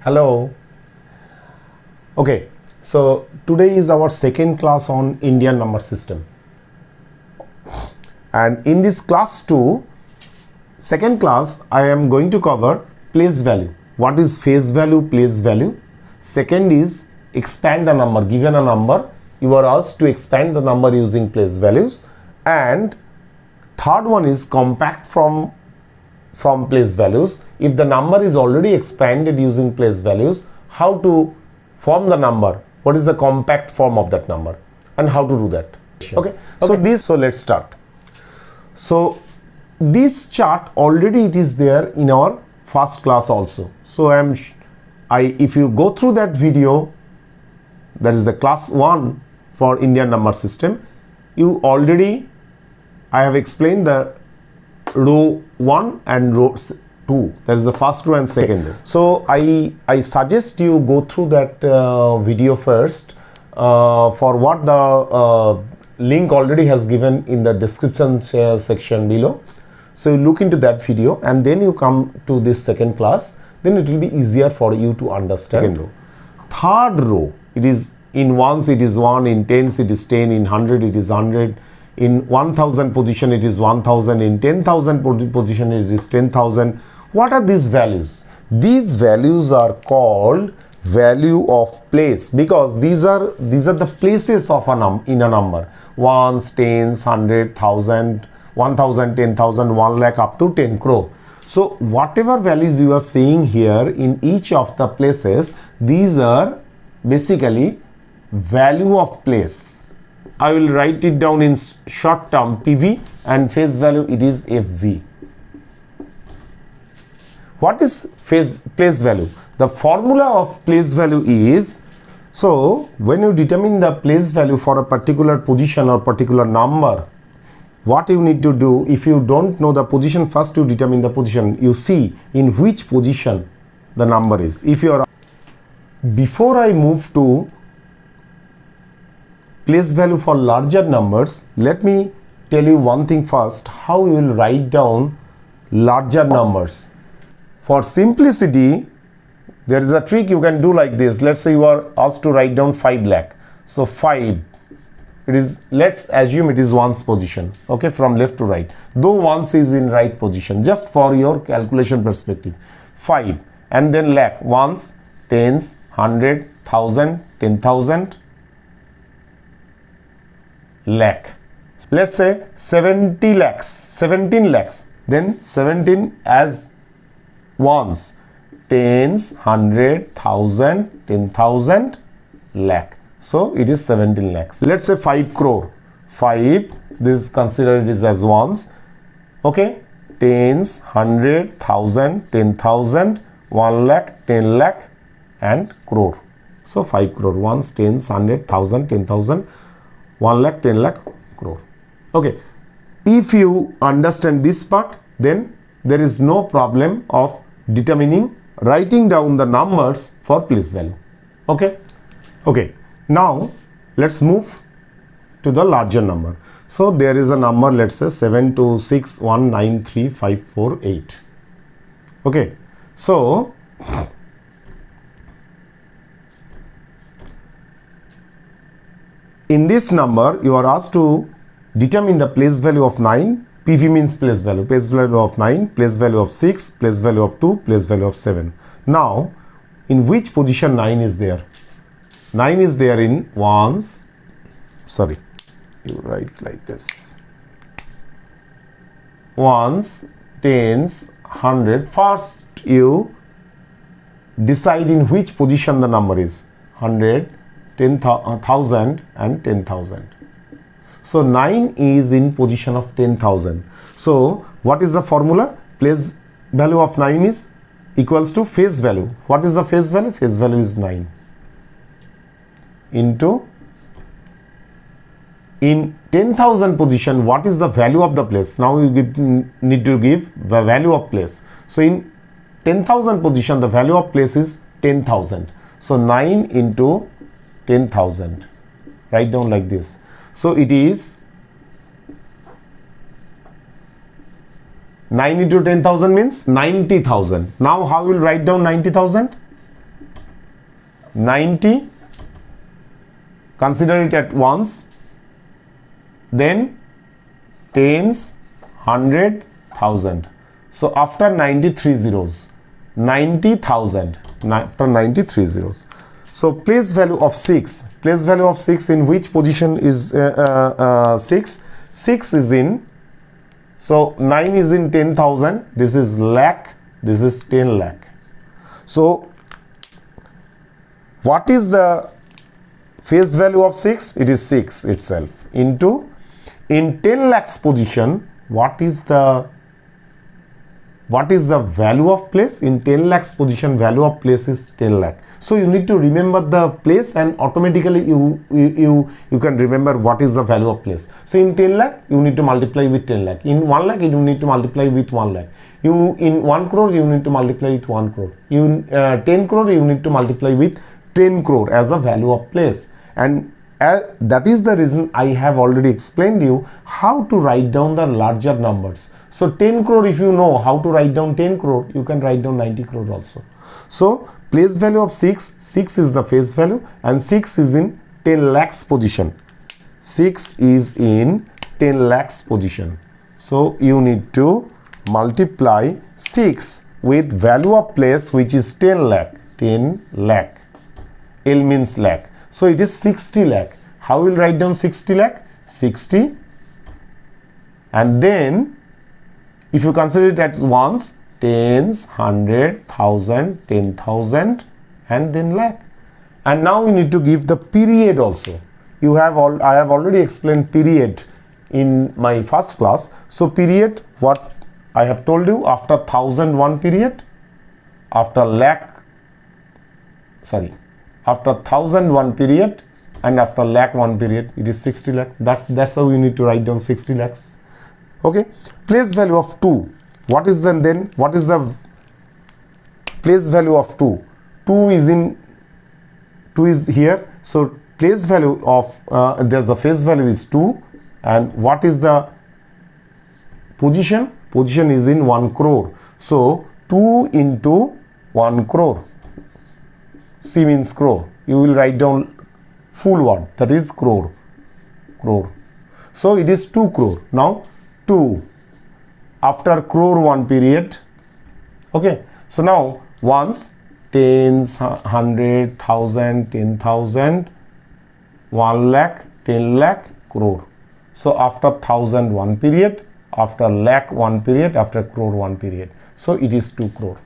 Hello. Okay, so today is our second class on Indian number system, and in this class 2, second class, I am going to cover place value. What is face value, place value? Second is expand a number. Given a number, you are asked to expand the number using place values, and third one is compact from place values. If the number is already expanded using place values, how to form the number, what is the compact form of that number, and how to do that. Okay. So let's start. So this chart already it is there in our first class also. So if you go through that video, that is the class 1 for Indian number system, I have explained the row 1 and row 2, that is the first row and second row. So I suggest you go through that video first, for what the link already has given in the description section below. So you look into that video and then you come to this second class, then it will be easier for you to understand. Second row. Third row, it is in ones it is 1, in tens it is 10, in 100 it is 100, in 1000 position it is 1000, in 10,000 position it is 10,000. What are these values? These values are called value of place, because these are the places of in a number: ones, tens, 100, 1000, 1000, 10,000, 1 lakh up to 10 crore. So whatever values you are seeing here in each of the places, these are basically value of place. I will write it down in short term PV, and face value it is FV. What is place value? The formula of place value is, so when you determine the place value for a particular position or particular number, what you need to do, if you don't know the position, first you determine the position. You see in which position the number is. Before I move to place value for larger numbers, let me tell you one thing first, how you will write down larger numbers. For simplicity, there is a trick you can do like this. Let's say you are asked to write down 5 lakh. So 5, let's assume it is ones position, okay, from left to right, though ones is in right position, just for your calculation perspective. 5 and then lakh, ones, tens, 100, 1000, 10,000, lakh. Let's say 17 lakhs, then 17 as ones, tens, 100, 1000, 10,000, lakh. So it is 17 lakhs. Let's say 5 crore. 5, this consider it is as ones. Okay. Tens, 100, 1000, 10,000, 1 lakh, 10 lakh, and crore. So 5 crore. Ones, tens, 100, 1000, 10,000, 1 lakh, 10 lakh, crore. Okay. If you understand this part, then there is no problem of writing down the numbers for place value. Okay. Okay. Now let's move to the larger number. So there is a number, let's say 726193548. Okay. So in this number, you are asked to determine the place value of 9. PV means place value of 9, place value of 6, place value of 2, place value of 7. Now, in which position 9 is there? 9 is there in ones, sorry, you write like this. Ones, tens, 100. First, you decide in which position the number is: 100, 10,000, and 10,000. So 9 is in position of 10,000. So what is the formula? Place value of 9 is equals to face value. What is the face value? Face value is 9 into, in 10,000 position, what is the value of the place? Now you need to give the value of place. So in 10,000 position, the value of place is 10,000. So 9 into 10,000. Write down like this. So it is 9 into 10,000 means 90,000. Now how will write down 90,000? 90, consider it at ones, then tens, 100, 1000. So after 93 zeros, 90,000, after 93 zeros. So place value of 6, place value of 6 in which position is 6? 6 is in, so 9 is in 10,000, this is lakh, this is 10 lakh. So what is the face value of 6? It is 6 itself into, in 10 lakhs position, what is the value of place? In 10 lakhs position, value of place is 10 lakh. So you need to remember the place and automatically you can remember what is the value of place. So in 10 lakh, you need to multiply with 10 lakh. In 1 lakh, you need to multiply with 1 lakh. In 1 crore, you need to multiply with 1 crore. In 10 crore, you need to multiply with 10 crore as a value of place. And that is the reason I have already explained you how to write down the larger numbers. So 10 crore, if you know how to write down 10 crore, you can write down 90 crore also. So place value of 6, 6 is the face value and 6 is in 10 lakhs position. 6 is in 10 lakhs position. So you need to multiply 6 with value of place which is 10 lakh. 10 lakh. L means lakh. So it is 60 lakh. How will write down 60 lakh? 60. And then if you consider it as ones, tens, 100, 1000, 10,000 and then lakh. And now we need to give the period also. I have already explained period in my first class. So period, what I have told you, after 1001 period, after 1001 period and after lakh 1 period, it is 60 lakh. That's how we need to write down 60 lakhs. Okay, place value of 2. What is then what is the place value of 2? 2 is here. So place value of there's the face value is 2, and what is the position? Position is in 1 crore. So 2 into 1 crore. C means crore. You will write down full word, that is crore. So it is 2 crore. Now 2 after crore 1 period. Okay, so now ones, tens, 100, 1000, 10,000, 1 lakh, 10 lakh, crore. So after 1001 period, after lakh 1 period, after crore 1 period. So it is 2 crore.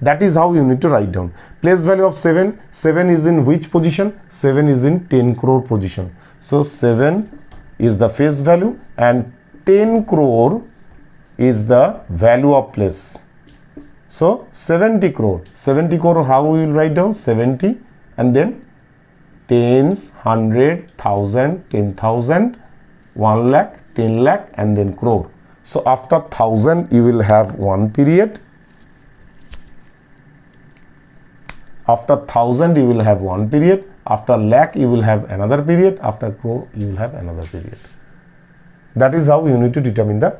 That is how you need to write down. Place value of 7. 7 is in which position? 7 is in 10 crore position. So 7 is the face value and 10 crore is the value of place. So 70 crore. 70 crore, how we will write down? 70 and then tens, 100, 1000, 10,000, 1 lakh, 10 lakh and then crore. So after 1000 you will have 1 period. After 1000 you will have 1 period. After lakh you will have another period. After crore you will have another period. That is how you need to determine the,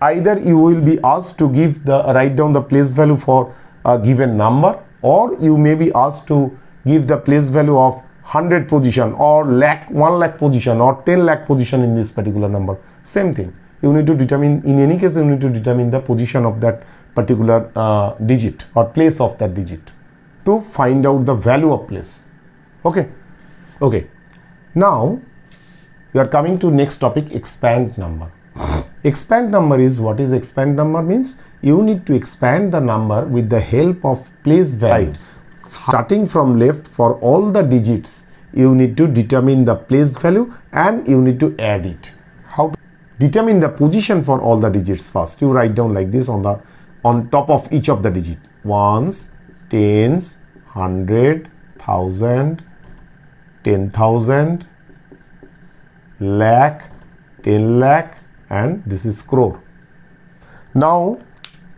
either you will be asked to write down the place value for a given number, or you may be asked to give the place value of 100 position or 1 lakh position or 10 lakh position in this particular number. Same thing. You need to determine, in any case you need to determine the position of that particular digit or place of that digit to find out the value of place. Okay. Now we are coming to next topic, expand number. Expand number is, what is expand number means? You need to expand the number with the help of place values. Starting from left, for all the digits you need to determine the place value and you need to add it. How to determine the position for all the digits? First you write down like this on top of each of the digit. Ones, tens, 100, 1000, 10,000, lakh, 10 lakh and this is crore. Now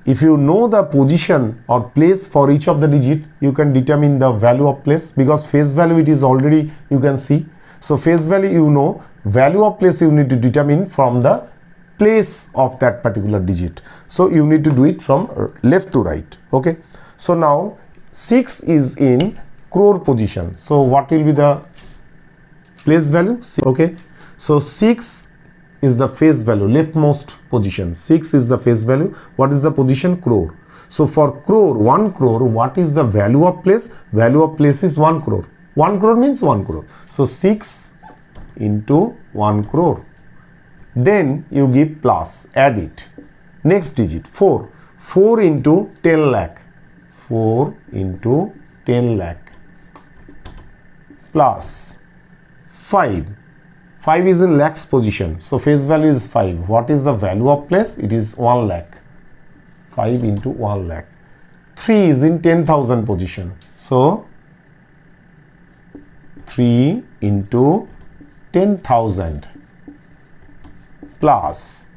if you know the position or place for each of the digit, you can determine the value of place, because face value it is already you can see. So face value you know, value of place you need to determine from the place of that particular digit. So you need to do it from left to right. Okay, so now 6 is in crore position. So what will be the place value? Okay, so 6 is the face value, leftmost position. 6 is the face value. What is the position? Crore. So for crore, 1 crore, what is the value of place? Value of place is 1 crore. 1 crore means 1 crore. So 6 into 1 crore. Then you give plus, add it. Next digit 4. 4 into 10 lakh. 4 into 10 lakh. Plus 5. 5 is in lakhs position. So face value is 5. What is the value of place? It is 1 lakh. 5 into 1 lakh. 3 is in 10,000 position. So 3 into 10,000 plus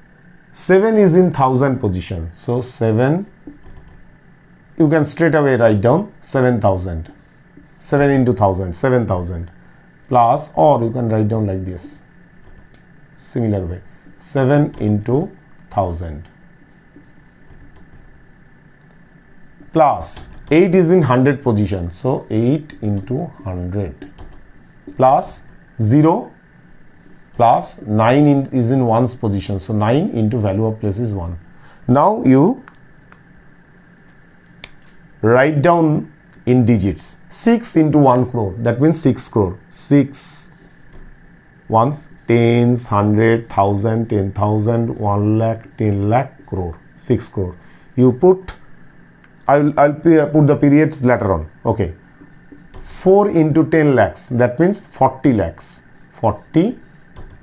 7 is in 1000 position. So 7, you can straight away write down 7,000. 7 into 1000, 7,000 plus, or you can write down like this, similar way, 7 into 1000 plus 8 is in 100 position. So 8 into 100 plus 0 plus 9 is in 1's position. So 9 into value of place is 1. Now you write down in digits. 6 into 1 crore, that means 6 crore. 6 ones, tens, 100, 1000, 10,000, 1 lakh, 10 lakh, crore, 6 crore. You put, I'll put the periods later on. Okay. 4 into 10 lakhs, that means 40 lakhs. 40,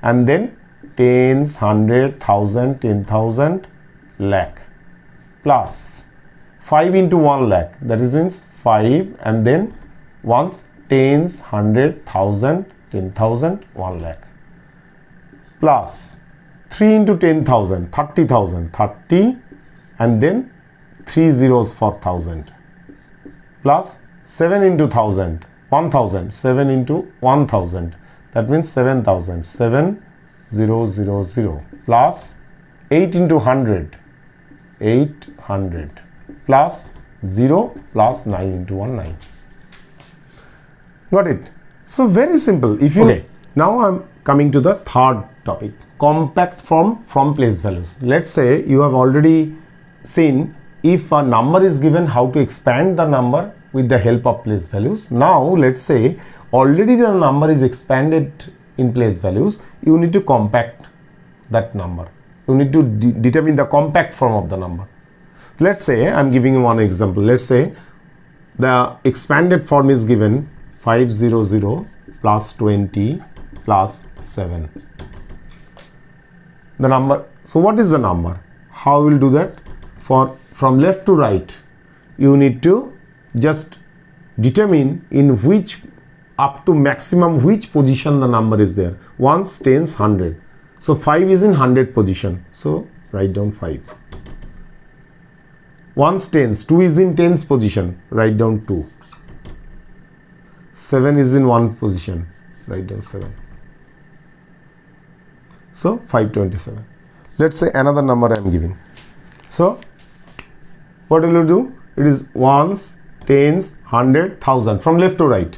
and then tens, 100, 1000, 10,000, lakh, plus 5 into 1 lakh, that means 5, and then ones, tens, 100, 1000, 10,000, 1 lakh, plus 3 into 10,000, 30,000, 30, and then 3 zeros for 1000, plus 7 into 1000, 1000, 7 into 1000, that means 7,000, 7, 0, 0, 0, plus 8 into 100, 800, plus 0 plus 9 into 1, 9. Got it? So very simple. If you now I'm coming to the third topic, compact form from place values. Let's say you have already seen if a number is given, how to expand the number with the help of place values. Now let's say already the number is expanded in place values, you need to compact that number. You need to determine the compact form of the number. Let's say I'm giving you one example. Let's say the expanded form is given 500 plus 20 plus 7. The number. So what is the number? How will do that? From left to right, you need to just determine in which, up to maximum which position the number is there. Ones, tens, 100. So 5 is in 100 position. So write down 5. Ones, tens, 2 is in tens position. Write down 2. 7 is in 1 position. Write down 7. So 527. Let's say another number I am giving. So what will you do? It is ones, tens, 100, 1000. From left to right.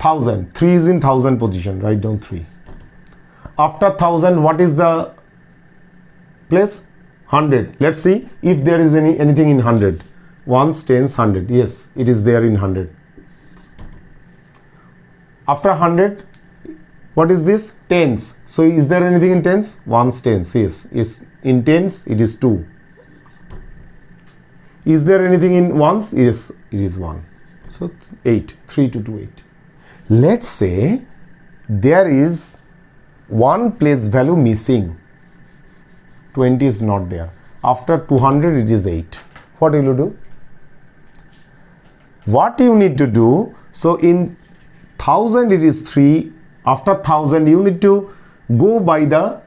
1000. 3 is in 1000 position. Write down 3. After 1000, what is the place? 100. Let's see if there is anything in 100. Ones, tens, 100. Yes, it is there in 100. After 100, what is this? Tens. So is there anything in tens? Ones, tens. Yes. Is in tens, it is 2. Is there anything in ones? Yes, it is 1. So 8. 3 to 2, 8. Let's say there is one place value missing. 20 is not there. After 200, it is 8. What will you do? What you need to do, so in 1000 it is 3. After 1000, you need to go by the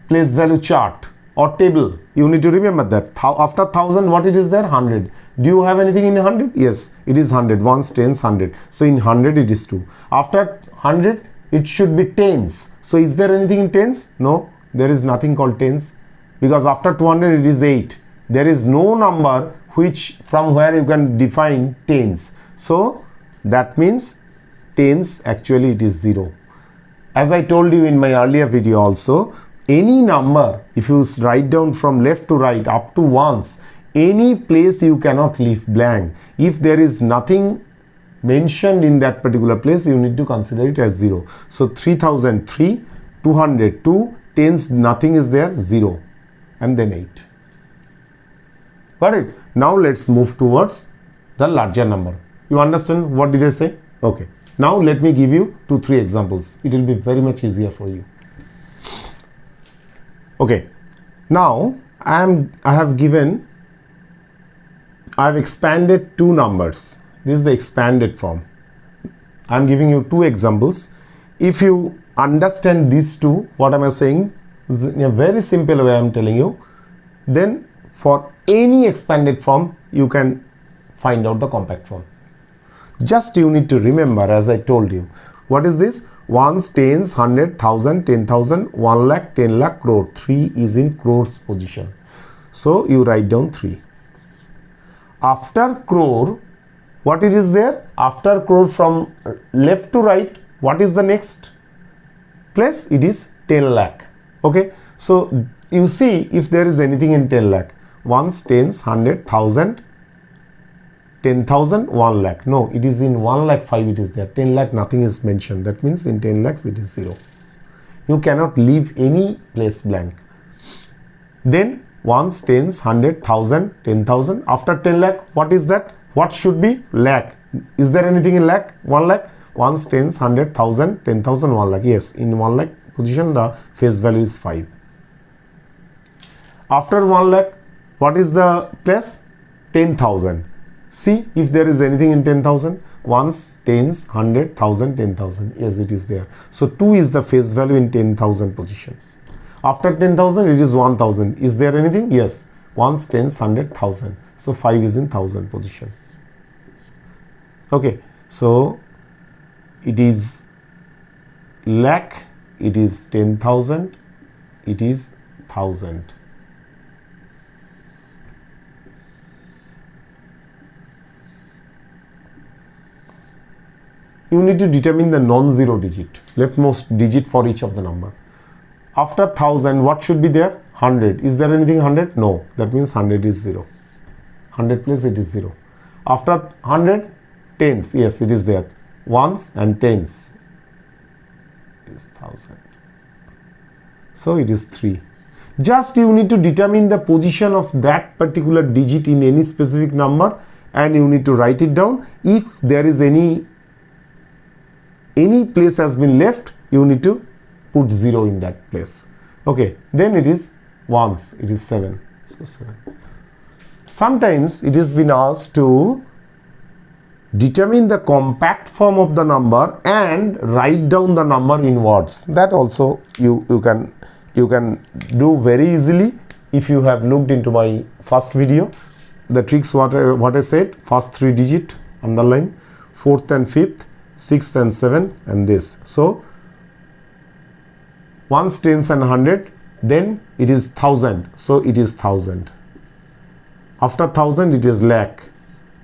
place value chart or table. You need to remember that. After 1000, what it is there? 100. Do you have anything in 100? Yes, it is 100. Ones, tens, 100. So in 100, it is 2. After 100, it should be tens. So is there anything in tens? No, there is nothing called tens, because after 200, it is 8. There is no number which from where you can define tens. So that means tens actually it is 0. As I told you in my earlier video also, any number, if you write down from left to right up to ones, any place you cannot leave blank. If there is nothing mentioned in that particular place, you need to consider it as 0. So 3003, 202, tens, nothing is there, 0, and then 8. Got it? Now let's move towards the larger number. You understand what did I say? Okay. Now let me give you 2-3 examples. It will be very much easier for you. Okay. Now I have expanded two numbers. This is the expanded form. I am giving you 2 examples. If you understand these two, what am I saying? In a very simple way I am telling you, then for any expanded form you can find out the compact form. Just you need to remember, as I told you, what is this? Ones, tens, 100, 1000, 10,000, 1 lakh, 10 lakh, crore. 3 is in crores position. So you write down 3. After crore, what it is there? After crore from left to right, what is the next place? It is 10 lakh. Okay. So you see if there is anything in 10 lakh. Ones, tens, 100, 1000, 10,000, 1 lakh. No, it is in 1 lakh 5 it is there. 10 lakh nothing is mentioned. That means in 10 lakhs it is 0. You cannot leave any place blank. Then ones, tens, 100, 1000, 10,000. After 10 lakh, what is that? What should be? Lakh. Is there anything in lakh? 1 lakh? Ones, tens, 100, 1000, 10,000, 1 lakh. Yes, in 1 lakh position the face value is 5. After 1 lakh, what is the place? 10,000. See if there is anything in 10,000. Ones, tens, 100, 1000, 10,000. Yes, it is there. So 2 is the face value in 10,000 position. After 10,000 it is 1000. Is there anything? Yes. Ones, tens, 100, 1000. So 5 is in 1000 position. Okay. So it is lakh, it is 10,000, it is 1000. You need to determine the non-zero digit, leftmost digit for each of the number. After 1000, what should be there? 100. Is there anything 100? No. That means 100 is 0. 100 place it is 0. After 100, tens. Yes, it is there. Ones and tens is 1000. So it is 3. Just you need to determine the position of that particular digit in any specific number and you need to write it down. If there is any place has been left, you need to put 0 in that place. Okay, then it is ones, it is 7. So 7. Sometimes it has been asked to determine the compact form of the number and write down the number in words. That also you can do very easily if you have looked into my first video. The tricks what I said, first 3 digit underline, 4th and 5th, 6th and 7th and this. So ones, tens and 100, then it is 1000. So it is 1000. After 1000 it is lakh.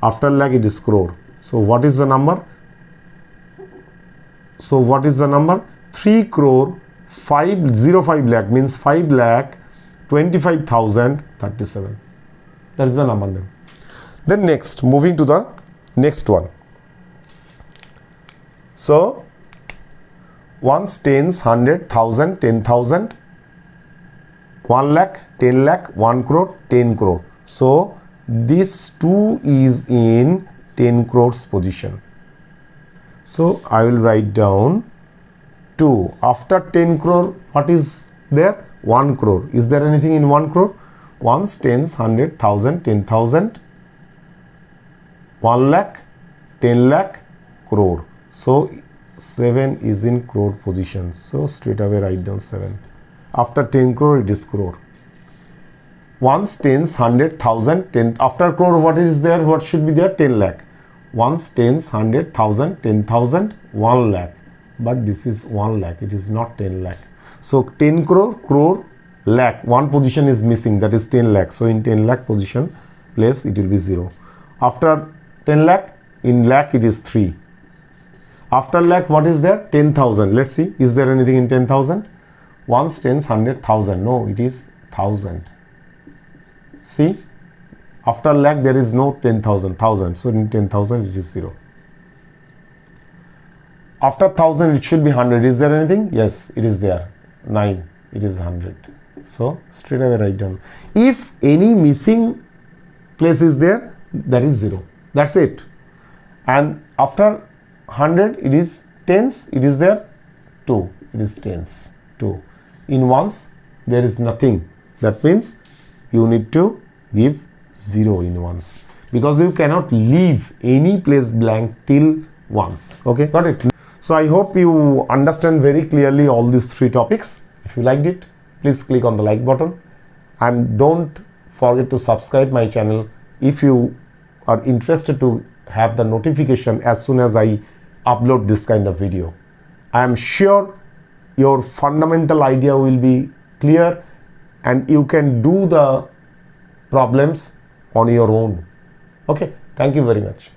After lakh it is crore. So what is the number? So what is the number? 3 crore 505 lakh means 5 lakh 25,037. That is the number name. Then next, moving to the next one. So ones, tens, 100, 1000, 10,000, 1 lakh, 10 lakh, 1 crore, 10 crore. So this 2 is in 10 crores position. So I will write down 2. After 10 crore, what is there? 1 crore. Is there anything in 1 crore? Ones, tens, 100, 1000, 10,000, 1 lakh, 10 lakh, crore. So 7 is in crore position. So straight away write down 7. After 10 crore it is crore. Ones, tens, 100, 1000, 10. After crore what is there? What should be there? 10 lakh. Ones, tens, 100, 1000, 10,000, 1 lakh. But this is 1 lakh. It is not 10 lakh. So 10 crore, crore, lakh. One position is missing. That is 10 lakh. So in 10 lakh position place it will be 0. After 10 lakh, in lakh it is 3. After lakh, what is there? 10,000. Let's see, is there anything in 10,000? Ones, tens, 100,000. No, it is 1,000. See, after lakh there is no 10,000, 1,000. So in 10,000 it is 0. After 1,000 it should be 100. Is there anything? Yes, it is there. 9. It is 100. So straight away write down. If any missing place is there, that is 0. That's it. And after 100 it is tens. It is there 2. It is tens 2. In ones there is nothing. That means you need to give 0 in ones, because you cannot leave any place blank till ones. Okay, got it? So I hope you understand very clearly all these 3 topics. If you liked it, please click on the like button and don't forget to subscribe my channel if you are interested to have the notification as soon as I upload this kind of video. I am sure your fundamental idea will be clear and you can do the problems on your own. Okay, thank you very much.